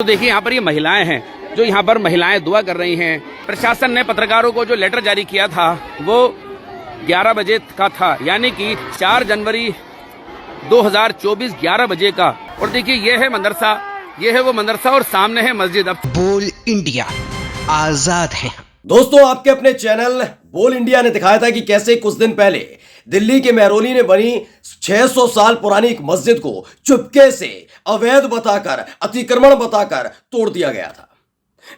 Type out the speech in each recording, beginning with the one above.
तो देखिए यहाँ पर ये महिलाएं हैं, जो यहाँ पर महिलाएं दुआ कर रही हैं। प्रशासन ने पत्रकारों को जो लेटर जारी किया था वो 11 बजे का था, यानी कि 4 जनवरी 2024 11 बजे का। और देखिए ये है मदरसा, ये है वो मदरसा और सामने है मस्जिद। अब बोल इंडिया आजाद है। दोस्तों, आपके अपने चैनल बोल इंडिया ने दिखाया था कि कैसे कुछ दिन पहले दिल्ली के मेहरौली ने बनी 600 साल पुरानी एक मस्जिद को चुपके से अवैध बताकर, अतिक्रमण बताकर तोड़ दिया गया था।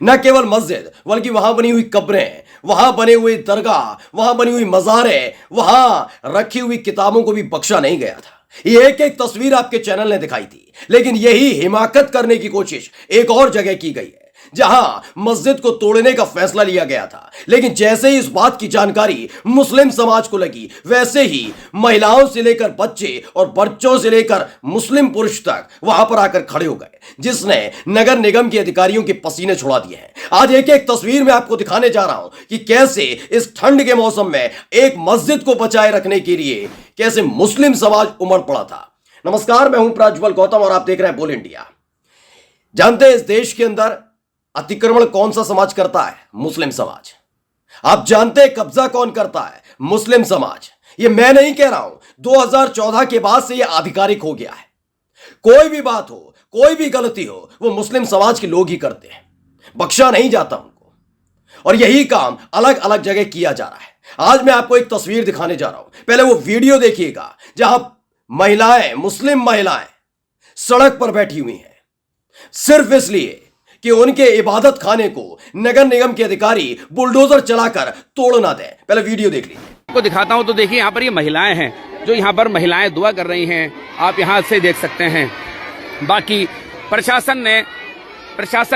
न केवल मस्जिद बल्कि वहां बनी हुई कब्रें, वहां बने हुए दरगाह, वहां बनी हुई मज़ारें, वहां रखी हुई किताबों को भी बख्शा नहीं गया था। ये एक एक तस्वीर आपके चैनल ने दिखाई थी, लेकिन यही हिमाकत करने की कोशिश एक और जगह की गई है जहां मस्जिद को तोड़ने का फैसला लिया गया था। लेकिन जैसे ही इस बात की जानकारी मुस्लिम समाज को लगी, वैसे ही महिलाओं से लेकर बच्चे और बच्चों से लेकर मुस्लिम पुरुष तक वहां पर आकर खड़े हो गए, जिसने नगर निगम के अधिकारियों के पसीने छुड़ा दिए हैं। आज एक एक तस्वीर में आपको दिखाने जा रहा हूं कि कैसे इस ठंड के मौसम में एक मस्जिद को बचाए रखने के लिए कैसे मुस्लिम समाज उमड़ पड़ा था। नमस्कार, मैं हूं प्रज्वल गौतम और आप देख रहे हैं बोल इंडिया। जानते हैं इस देश के अंदर अतिक्रमण कौन सा समाज करता है? मुस्लिम समाज। आप जानते हैं कब्जा कौन करता है? मुस्लिम समाज। ये मैं नहीं कह रहा हूं, 2014 के बाद से यह आधिकारिक हो गया है। कोई भी बात हो, कोई भी गलती हो, वो मुस्लिम समाज के लोग ही करते हैं, बख्शा नहीं जाता उनको। और यही काम अलग अलग जगह किया जा रहा है। आज मैं आपको एक तस्वीर दिखाने जा रहा हूं, पहले वो वीडियो देखिएगा जहां महिलाएं, मुस्लिम महिलाएं सड़क पर बैठी हुई हैं सिर्फ इसलिए कि उनके इबादत खाने को नगर निगम के अधिकारी बुलडोजर चलाकर तोड़ ना दें। पहले वीडियो देख लीजिए। आपको दिखाता हूँ। तो देखिए यहाँ पर ये महिलाएं हैं, जो यहाँ पर महिलाएं दुआ कर रही हैं, आप यहाँ से देख सकते हैं। बाकी प्रशासन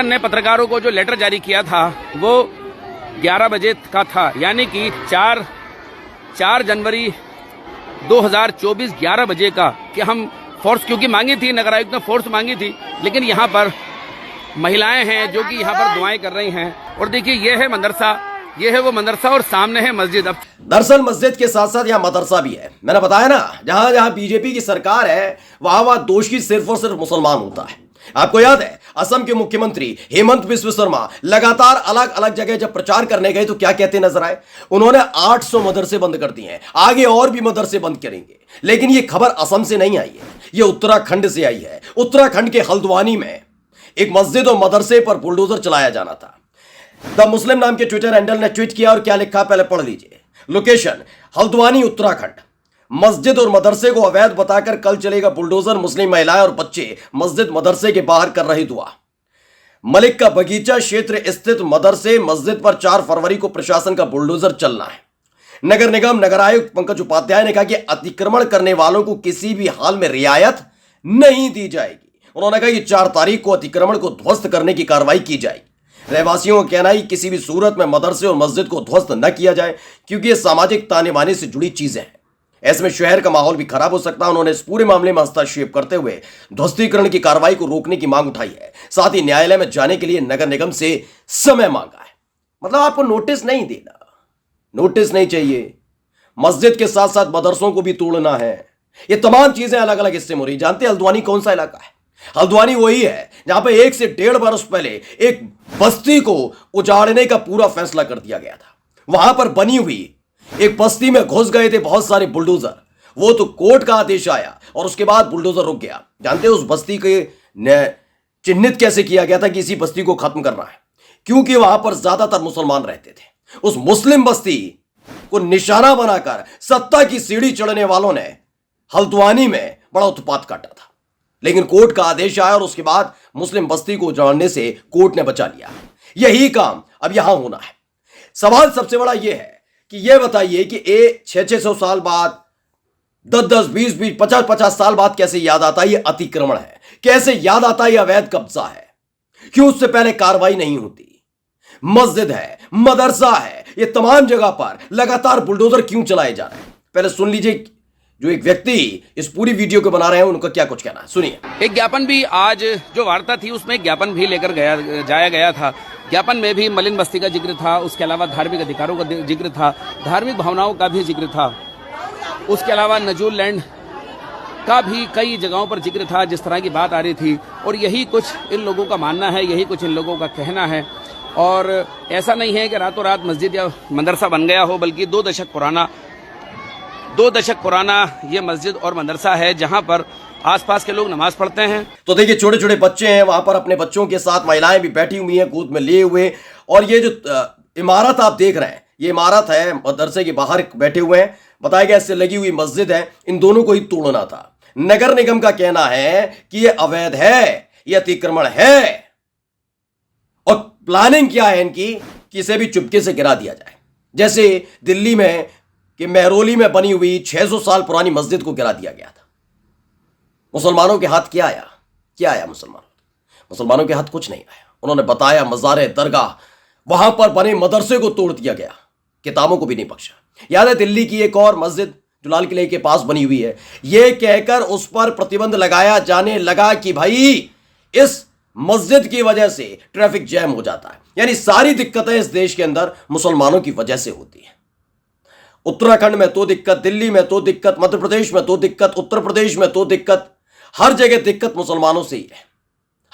ने पत्रकारों को जो लेटर जारी किया था वो 11 बजे का था, यानी कि 4 जनवरी 2024 11 बजे का, कि हम फोर्स क्योंकि मांगी थी, नगर आयुक्त ने फोर्स मांगी थी, लेकिन यहाँ पर महिलाएं हैं जो कि यहाँ पर दुआएं कर रही हैं। और देखिए ये है मदरसा, ये है वो मदरसा और सामने है मस्जिद। अब दरअसल मस्जिद के साथ साथ यहाँ मदरसा भी है। मैंने बताया ना, जहां जहां बीजेपी की सरकार है वहां दोषी सिर्फ और सिर्फ मुसलमान होता है। आपको याद है असम के मुख्यमंत्री हेमंत बिस्व शर्मा लगातार अलग अलग जगह जब प्रचार करने गए तो क्या कहते नजर आए? उन्होंने 800 मदरसे बंद कर दिए हैं, आगे और भी मदरसे बंद करेंगे। लेकिन ये खबर असम से नहीं आई है, ये उत्तराखंड से आई है। उत्तराखंड के हल्द्वानी में एक मस्जिद और मदरसे पर बुलडोजर चलाया जाना था। द मुस्लिम नाम के ट्विटर हैंडल ने ट्वीट किया और क्या लिखा पहले पढ़ लीजिए। लोकेशन हल्द्वानी उत्तराखंड। मस्जिद और मदरसे को अवैध बताकर कल चलेगा बुलडोजर, मुस्लिम महिलाएं और बच्चे मस्जिद मदरसे के बाहर कर रहे दुआ। मलिक का बगीचा क्षेत्र स्थित मदरसे मस्जिद पर 4 फरवरी को प्रशासन का बुलडोजर चलना है। नगर निगम नगर आयुक्त पंकज उपाध्याय ने कहा कि अतिक्रमण करने वालों को किसी भी हाल में रियायत नहीं दी जाएगी। उन्होंने कहा कि 4 तारीख को अतिक्रमण को ध्वस्त करने की कार्रवाई की जाएगी। रहवासियों का कहना है कि किसी भी सूरत में मदरसे और मस्जिद को ध्वस्त न किया जाए, क्योंकि ये सामाजिक ताने बाने से जुड़ी चीजें हैं। ऐसे में शहर का माहौल भी खराब हो सकता है। उन्होंने इस पूरे मामले में हस्तक्षेप करते हुए ध्वस्तीकरण की कार्रवाई को रोकने की मांग उठाई है। साथ ही न्यायालय में जाने के लिए नगर निगम से समय मांगा है। मतलब आपको नोटिस नहीं देना, नोटिस नहीं चाहिए। मस्जिद के साथ साथ मदरसों को भी तोड़ना है। ये तमाम चीजें अलग अलग हिस्से में हो रही। जानते हैं हल्द्वानी कौन सा इलाका है? हल्द्वानी वही है जहां पे 1 से 1.5 बरस पहले एक बस्ती को उजाड़ने का पूरा फैसला कर दिया गया था। वहां पर बनी हुई एक बस्ती में घुस गए थे बहुत सारे बुलडोजर। वो तो कोर्ट का आदेश आया और उसके बाद बुलडोजर रुक गया। जानते हैं उस बस्ती के चिन्हित कैसे किया गया था कि इसी बस्ती को खत्म करना है? क्योंकि वहां पर ज्यादातर मुसलमान रहते थे। उस मुस्लिम बस्ती को निशाना बनाकर सत्ता की सीढ़ी चढ़ने वालों ने हल्द्वानी में बड़ा उत्पात काटा था। लेकिन कोर्ट का आदेश आया और उसके बाद मुस्लिम बस्ती को उजाड़ने से कोर्ट ने बचा लिया। यही काम अब यहां होना है। सवाल सबसे बड़ा यह है कि यह बताइए कि 600 साल बाद, 10-10, 20-20, 50-50 साल बाद कैसे याद आता है ये अतिक्रमण है? कैसे याद आता है ये अवैध कब्जा है? क्यों उससे पहले कार्रवाई नहीं होती? मस्जिद है, मदरसा है, ये तमाम जगह पर लगातार बुलडोजर क्यों चलाए जा रहे हैं? पहले सुन लीजिए जो एक व्यक्ति इस पूरी वीडियो को बना रहे हैं उनका क्या कुछ कहना है, सुनिए। एक ज्ञापन भी आज जो वार्ता थी उसमें ज्ञापन भी लेकर जाया गया था। ज्ञापन में भी मलिन बस्ती का जिक्र था, उसके अलावा धार्मिक अधिकारों का जिक्र था, धार्मिक भावनाओं का भी जिक्र था। उसके अलावा नजूल लैंड का भी कई जगहों पर जिक्र था, जिस तरह की बात आ रही थी। और यही कुछ इन लोगों का मानना है, यही कुछ इन लोगों का कहना है। और ऐसा नहीं है कि रातों रात मस्जिद या मदरसा बन गया हो, बल्कि 2 दशक पुराना ये मस्जिद और मदरसा है, जहां पर आसपास के लोग नमाज पढ़ते हैं। तो देखिए, छोटे छोटे बच्चे हैं वहां पर, अपने बच्चों के साथ महिलाएं भी बैठी हुई हैं गोद में लिए हुए। और ये जो इमारत आप देख रहे हैं, ये इमारत है मदरसे के बाहर बैठे हुए हैं। बताया गया इससे लगी हुई मस्जिद है, इन दोनों को ही तोड़ना था। नगर निगम का कहना है कि ये अवैध है, ये अतिक्रमण है, और प्लानिंग क्या है इनकी कि इसे भी चुपके से गिरा दिया जाए। जैसे दिल्ली में कि मेहरौली में बनी हुई 600 साल पुरानी मस्जिद को गिरा दिया गया था। मुसलमानों के हाथ क्या आया मुसलमानों के हाथ कुछ नहीं आया। उन्होंने बताया मज़ार दरगाह, वहां पर बने मदरसे को तोड़ दिया गया, किताबों को भी नहीं बख्शा। याद है दिल्ली की एक और मस्जिद जो लाल किले के पास बनी हुई है, यह कहकर उस पर प्रतिबंध लगाया जाने लगा कि भाई इस मस्जिद की वजह से ट्रैफिक जैम हो जाता है। यानी सारी दिक्कतें इस देश के अंदर मुसलमानों की वजह से होती है। उत्तराखंड में तो दिक्कत, दिल्ली में तो दिक्कत, मध्य प्रदेश में तो दिक्कत, उत्तर प्रदेश में तो दिक्कत, हर जगह दिक्कत मुसलमानों से ही है।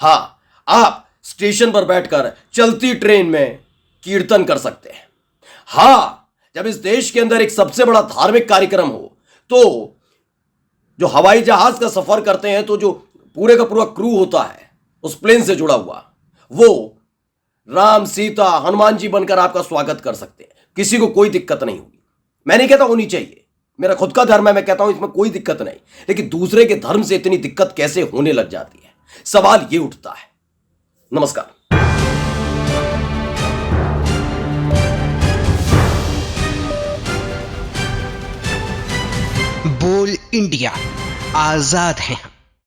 हाँ, आप स्टेशन पर बैठकर चलती ट्रेन में कीर्तन कर सकते हैं। हाँ, जब इस देश के अंदर एक सबसे बड़ा धार्मिक कार्यक्रम हो, तो जो हवाई जहाज का सफर करते हैं, तो जो पूरे का पूरा क्रू होता है उस प्लेन से जुड़ा हुआ, वो राम, सीता, हनुमान जी बनकर आपका स्वागत कर सकते हैं। किसी को कोई दिक्कत नहीं होगी। मैं नहीं कहता होनी चाहिए, मेरा खुद का धर्म है, मैं कहता हूं इसमें कोई दिक्कत नहीं, लेकिन दूसरे के धर्म से इतनी दिक्कत कैसे होने लग जाती है, सवाल ये उठता है। नमस्कार। बोल इंडिया, आजाद है।